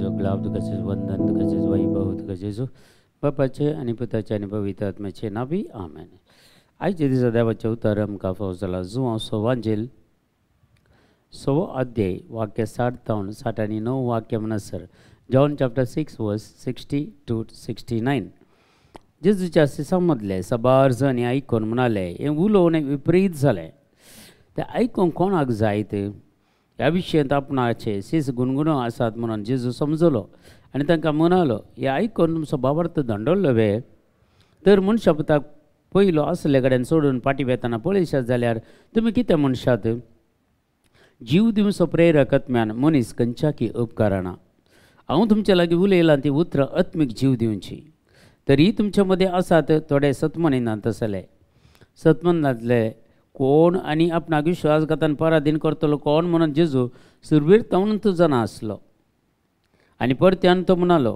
तुझो ग्लाब तुका जेजू वंदन तुका जेजू वैभव तुका जेजू बापाचे आणि पुताचे आणि पवित्र आत्म्याचे नावी आमेन. आयचे दिसा देवाचे उतर आमकां फावो जाला जुवां सवांजेल 6 अध्याय वाक्य 60 आणि 9 वाक्य म्हणसर जॉन चॅप्टर 6 वर्स 60 to 69. जेजूच्या सिसामदले सबार जण हें आयकून म्हणाले हें उलोवन विपरीत जालें. तें आयकूंक कोणाक जायत ह्या विशयांत आपणाचे सीस गुणगुणो आसात म्हणून जेजू समजलो आनी तांकां म्हणालो हें आयकून तुमचो भावार्थ दंडल्लो वे तर मनशा पुताक पयलो आसले कडेन सोडून फाटीं वेताना पळयशात जाल्यार तुमी कितें म्हणशात. जीव दिवचो प्रेरक आत्म्यान मनीस खंयच्याकी उपकारना. हांव तुमचे लागीं उलयलां ती उतरां आत्मीक जीव दिवची. तरी तुमचे मदें आसात थोडे सतमनिनांत आसले. सतमनांतले कोण आनी आपणाक विश्वासघातान पराधीन करतलो कोण म्हणून जेजू सुरवीर तवंत जाणा आसलो. आनी परत्यान तो म्हणालो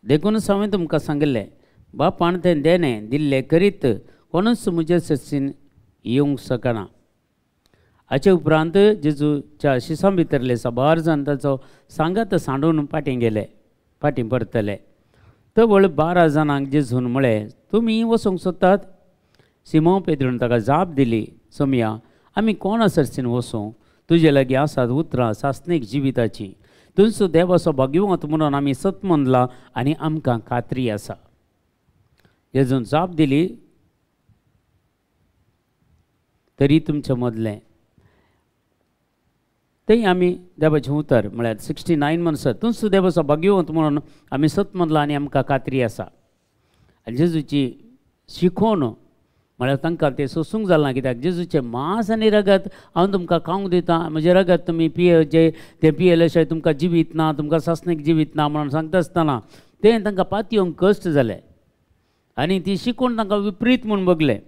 देखूनच हांवें तुमकां सांगिल्लें बापान तें देणें दिल्लें करीत कोणूच म्हजे सत्सीन येवंक शकना. हाचे उपरांत जेजूच्या शिसां भितरले साबार जाण ताचो सांगात सांडून फाटीं परतले. तो व्हड 12 जाणांक जेजून म्हळें तुमी वचूंक सोदतात. सिमोन पेद्रून ताका जाप दिली सोमया आमी कोणा सरसीन वचूं. तुजे लागीं आसात उतरां सासणीक जिविताची. तुजो देव असो भगिवंत म्हणून आमी सत म्हणला आनी आमकां खात्री आसा. जेजून जाप दिली तरी तुमचे मदलें तें आमी देवाचें उतर म्हळ्यार 69 म्हणसर तुजो देव असो भगिवंत म्हणून आमी सत म्हणला आनी आमकां खात्री आसा. आनी जेजूची शिकोवन म्हळ्यार तांकां तें सोसूंक जालें ना. कित्याक जेजूचें मांस आनी रगत हांव तुमकां खावंक दितां म्हजें रगत तुमी पियेचें तें पियेले शिवाय तुमकां जिवीत ना तुमकां सासणीक जिवीत ना म्हणून सांगता आसतना तें तांकां पातयेवंक कश्ट जालें आनी ती शिकून तांकां विपरीत म्हूण बगलें.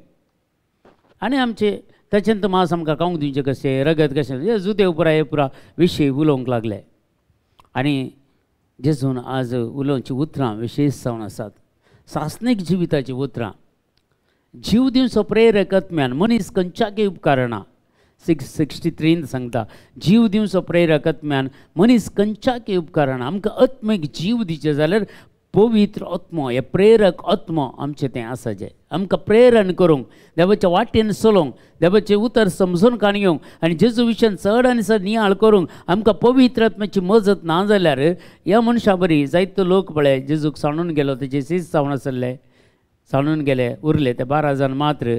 आनी आमचें ताचें मांस आमकां खावंक दिवचें कशें रगत कशें जेजू देव पुरा विशय उलोवंक लागले. आनी जेजून आज उलोवची उतरां विशेश जावन आसात. सासणीक जिविताची उतरां. जीव दिवचो प्रेरक आत्म्यान मनीस खंयच्याकय उपकारना. 63 सांगता जीव दिवचो प्रेरक आत्म्यान मनीस खंयच्याकय उपकारना. आमकां आत्मीक जीव दिवचे जाल्यार पवित्र आत्मो हे प्रेरक आत्मो आमचें तें आसा जें आमकां प्रेरण करूंक देवाच्या वाटेन चलोवंक देवाचें उतर समजून काणयोवंक आनी जेजू विशयान चड आनी चड नियाळ करूंक आमकां पवित्र आत्म्याची मजत ना जाल्यार ह्या मनशा बरी जायतो लोक पळय जेजूक सांडून गेलो तेजे सीस जावन आसले सांडून गेले उरले ते 12 जाण मात्र.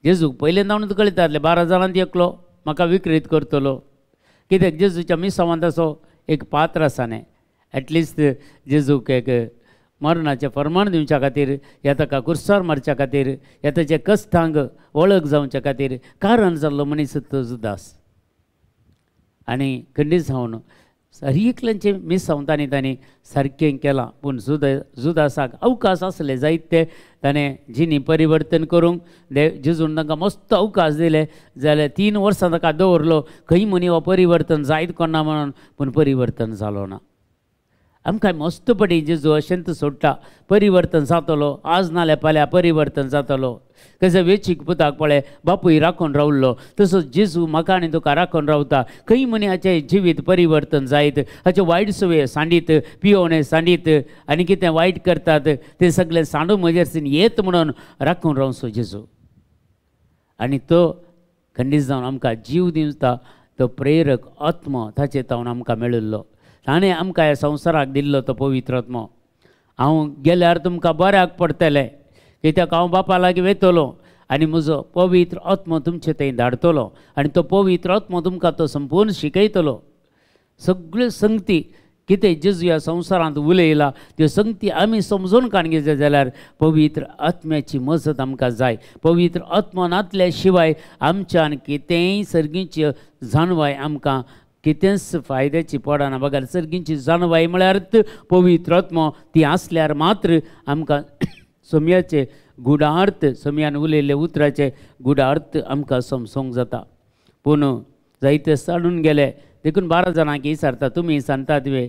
जेजूक पयलेंदावून कळटाले 12 जाणांत एकलो म्हाका विकृत करतलो. कित्याक जेजूच्या मिसांवांत असो एक पात्र आसा न्ही. एटलिस्ट जेजूक एक मरणाचें फर्माण दिवच्या खातीर या ताका कुर्सार मारच्या खातीर या ताच्या कश्टांक वळख जावच्या खातीर कारण जाल्लो मनीस तो जुदास. आनी खंडीत जावन हरिकल्यांचे मिसांवांतांनी तांणी सारकें केलां. पूण जुदासाक अवकाश आसले जायते ताणें जिणी परिवर्तन करूंक जेजून तांकां मस्त अवकाश दिले जाल्यार 3 वर्सां ताका दवरलो. खंय म्हणी हो परिवर्तन जायत कोणा म्हणून पूण परिवर्तन जालो ना. आमकां मस्त पडी जेजू अशेंत सोडटा परिवर्तन जातलो आज नाल्यार फाल्यां परिवर्तन जातलो. कसो वेचीक पुताक पळय बापूय राखून रावल्लो तसोच जेजू म्हाका आनी तुका राखून रावता. खंय म्हणी हाचें जिवीत परिवर्तन जायत हाचे वायट सवय सांडीत पियोवणे सांडीत आनी कितें वायट करतात तें सगळें सांडून म्हजेरसून येत म्हणून राखून रावचो जेजू. आनी तो खंडीत जावन आमकां जीव दिवता तो प्रेरक आत्मो ताचे तावन आमकां मेळिल्लो. ताणें आमकां ह्या संवसाराक दिल्लो तो पवित्र आत्मो. हांव गेल्यार तुमकां बऱ्याक पडटलें कित्याक हांव बापा लागीं वयतलो आनी म्हजो पवित्र आत्मो तुमचे थंय धाडटलो आनी तो पवित्र आत्मो तुमकां तो संपूर्ण शिकयतलो. सगळ्यो संगती कितें जेजू ह्या संवसारांत उलयला त्यो संगती आमी समजून काणगेचे जाल्यार पवित्र आत्म्याची मजत आमकां जाय. पवित्र आत्मो नासल्या शिवाय आमच्यान कितेंय सर्गीची जाणवाय आमकां कितेंच फायद्याची पडना. बघा सर्गीची जाणवाय म्हळ्यार पवित्र आत्मो ती आसल्यार मात्र आमकां सोमयाचे गुडार्थ सोमयान उलयल्ले उतराचे गुडार्थ आमकां समजूंक जाता. पूण जायते सांडून गेले देखून 12 जाणांक विचारता तुमी सांगतात वे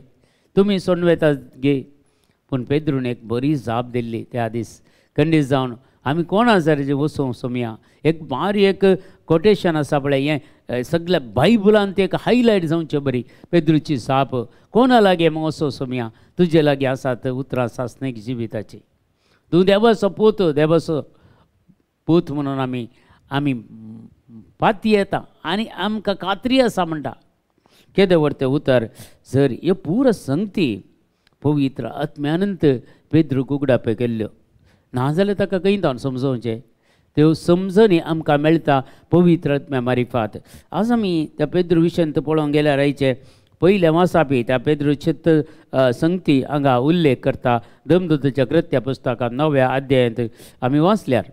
तुमी सोडून वेतात गे. पूण पेद्रून एक बरी जाप दिल्ली त्या दीस खंडीत जावन आमी कोणा जर वचूं सोमया एक बारी एक कोटेशन आसा पळय हें सगळ्या बायबलांत एक हायलायट जावचे बरी पेद्रूची साप कोणा लागे मग असो सोम्या तुजे लागी आसात उतरां सासणीक जिविताची तूं देवाचो पूत म्हणून आमी पाती येता आनी आमकां खात्री आसा म्हणटा केदें व्हरते उतर जर ह्यो पुरो संगती पवित्र आत्म्यानंत पेद्रूक उगडापे केल्ल्यो नाजाल्यार ताका कळटा समजोवचें त्यो समजणी आमकां मेळटा पवित्र आत्म्या मारिफात आज आमी त्या पेद्रू विशयांत पळोवंक गेल्यार आयचे पयल्या वासापी त्या पेद्रू चित्त संगती हांगा उल्लेख करता दमदूताच्या कृत्या पुस्तकांत 9व्या अध्यायांत आमी वाचल्यार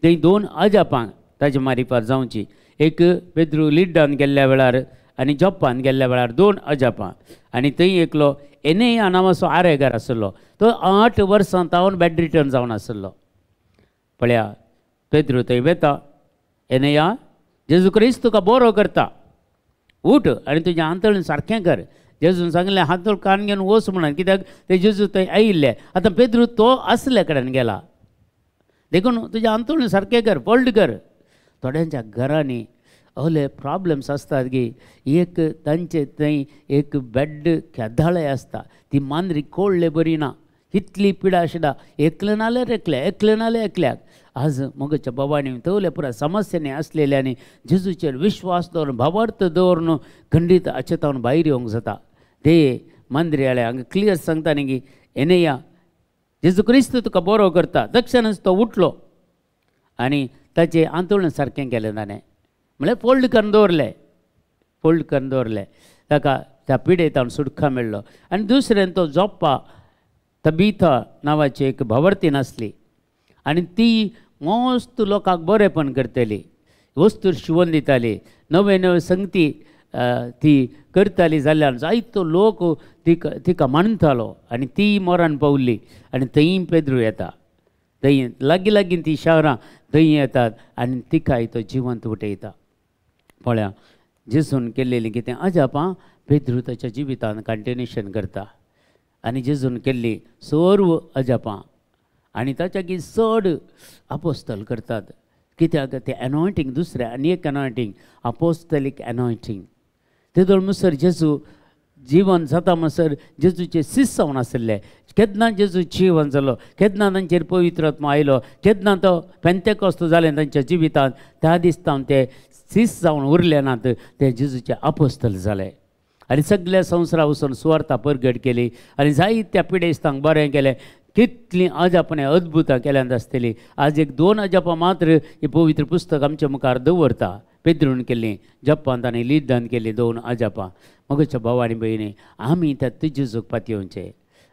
थंय 2 अजापांक ताचे मारिफात जावची एक पेद्रू लिड्डान गेल्ल्या वेळार आनी जॉपान गेल्ल्या वेळार 2 अजापां आनी थंय एकलो एनेया नांवाचो आरेगार आसलो तो 8 वर्सां तावन बॅड रिटर्न जावन आसलो पळया पेद्रू थंय वेता एनेया जेजू क्रिस्त तुका बरो करता उठ आनी तुजें आंतळें सारकें कर जेजून सांगलें हातूंत कान घेवन वच म्हणून कित्याक ते जेजू थंय आयिल्ले आतां पेद्रू तो आसले कडेन गेला देखून तुजें आंतळें सारकें कर फोल्ड कर थोड्यांच्या घरांनी असले प्रॉब्लेम्स आसतात की एक तांचे थंय एक बेड केदाळे आसता ती मांद्री कोळ्ळे बरी ना कितली पिडा आशिल्ला एकलें नाल्यार एकल्याक आज मगच्या बाबांनी तवले पुरा समस्यांनी आसलेल्यांनी जेजूचेर विश्वास दवरून भावार्थ दवरून खंडीत अचेतावन भायर येवंक जाता ते मांद्रेळे हांगा क्लियर सांगता न्ही की एनेया जेजू क्रिस्त तुका बरो करता तक्षणच तो उठलो आनी ताचें आंतोळण सारकें केलें ताणें म्हळ्यार फोल्ड करून दवरलें ताका त्या पिडेतावन सुटका मेळ्ळो आनी दुसरें तो जोप्पा तबीथा नांवाची एक भावर्तीन आसली आनी ती मस्त लोकांक बरेपण करतली वस्तू शिवून दिताली नवे संगती ती करताली जाल्यार जायतो लोक तिका मानतालो आनी ती मरण पावली आनी थंय पेद्रू येता थंय लागीं ती शारां थंय येतात आनी तिकाय तो जिवंत उठयता पळया जेजून केल्लेली कितें अजापां पेद्रू ताच्या जिवितान कंटिन्युएशन करता आनी जेजून केल्ली सर्व अजापां आनी ताच्या चड अपोस्तल करतात कित्याक ते एनॉयंटींग दुसरें आनी एक एनॉयंटींग अपोस्तलीक एनॉयंटींग तेदोळ म्हणसर जेजू जीवन जाता म्हणसर जेजूचे शिष्य जावन आसले केन्ना जेजू जीवन जालो केन्ना तांचेर पवित्र आत्मा आयलो केन्ना तो पेंतेकोस्त जालें तांच्या जिवितांत त्या दिसतावन ते शिष्य जावन उरले नात ते जेजूचे अपोस्तल जाले आनी सगळ्या संवसारा वचून सुवार्ता परगट केली आनी जायत्या पिडेस्तांक बरें केलें कितलीं अजापां अद्भुतां केल्यांत आसतलीं आज एक 2 अजापां मात्र ही पवित्र पुस्तक आमच्या मुखार दवरता पेद्रून केल्लीं जप्पांत आनी लिद्दान केलीं 2 अजापां मगच्या भाव आनी भयणी आमी त्या जेजूक पातयेवचें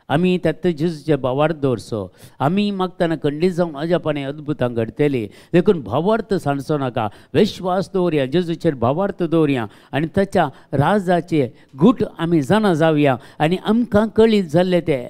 आमी त्या जेजूचे भावार्थ दवरचो आमी मागतना खंडीत जावन अजापांनी अद्भुतां घडटलीं देखून भावार्थ सांडचो नाका विश्वास दवरया जेजूचेर भावार्थ दवरया आनी ताच्या राजाचे गूट आमी जाणा जावया आनी आमकां कळीत जाल्ले ते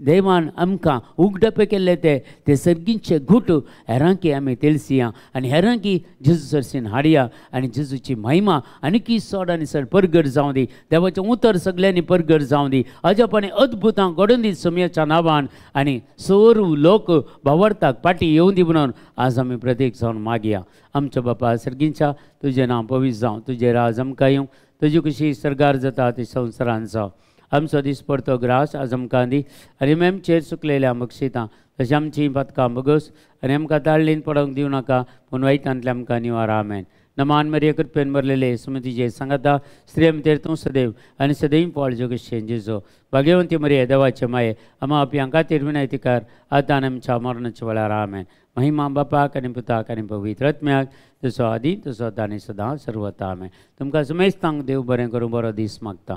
देवान आमकां उगडपे केल्ले ते सर्गींचे गूट हेरांकी आमी तेलसिया आनी हेरांकी जेजू सरसीन हाडया आनी जेजूची महिमा आनीकी चड आनी चड परगट जावं दी देवाचें उतर सगळ्यांनी परगट जावं दी अजापांनी अद्भुतां घडोवन दी समयाच्या नांवान आनी सर्व लोक भावार्थाक पाटी येवं दी म्हणून आज आमी प्रत्येक जावन मागया आमच्या बापा सर्गींच्या तुजें नांव पवित्र जावं तुजें राज आमकां येवं तुजी कशी सरगार जाता ती संवसारांत जावं आमचो दीस परतो ग्रास आज आमकां दी आनी आमचेर चुकलेल्या बक्षितां तशें आमचीं पथकां बगस आनी आमकां ताळ्ळीन पडोवंक दिवं नाका पूण वायटांतल्यान आमकां निवार आमेन नमान मरिये कृपेन भरलेले सुमतीचे सांगाता स्त्री भितर तूं सदैव आनी सदैव पॉल जोगेशें जेजो भाग्यवंती मरिये देवाचे माये आमा आपयां खातीर विनयतीकार आतां आमच्या मरणाच्या वेळार आमेन महिमा बापाक आनी पुताक आनी पवित्र आत्म्याक तसो आदी तसो आतां आनी सदां सर्वता आमेन तुमकां समेस्तांक देव बरें करूं बरो दीस मागता.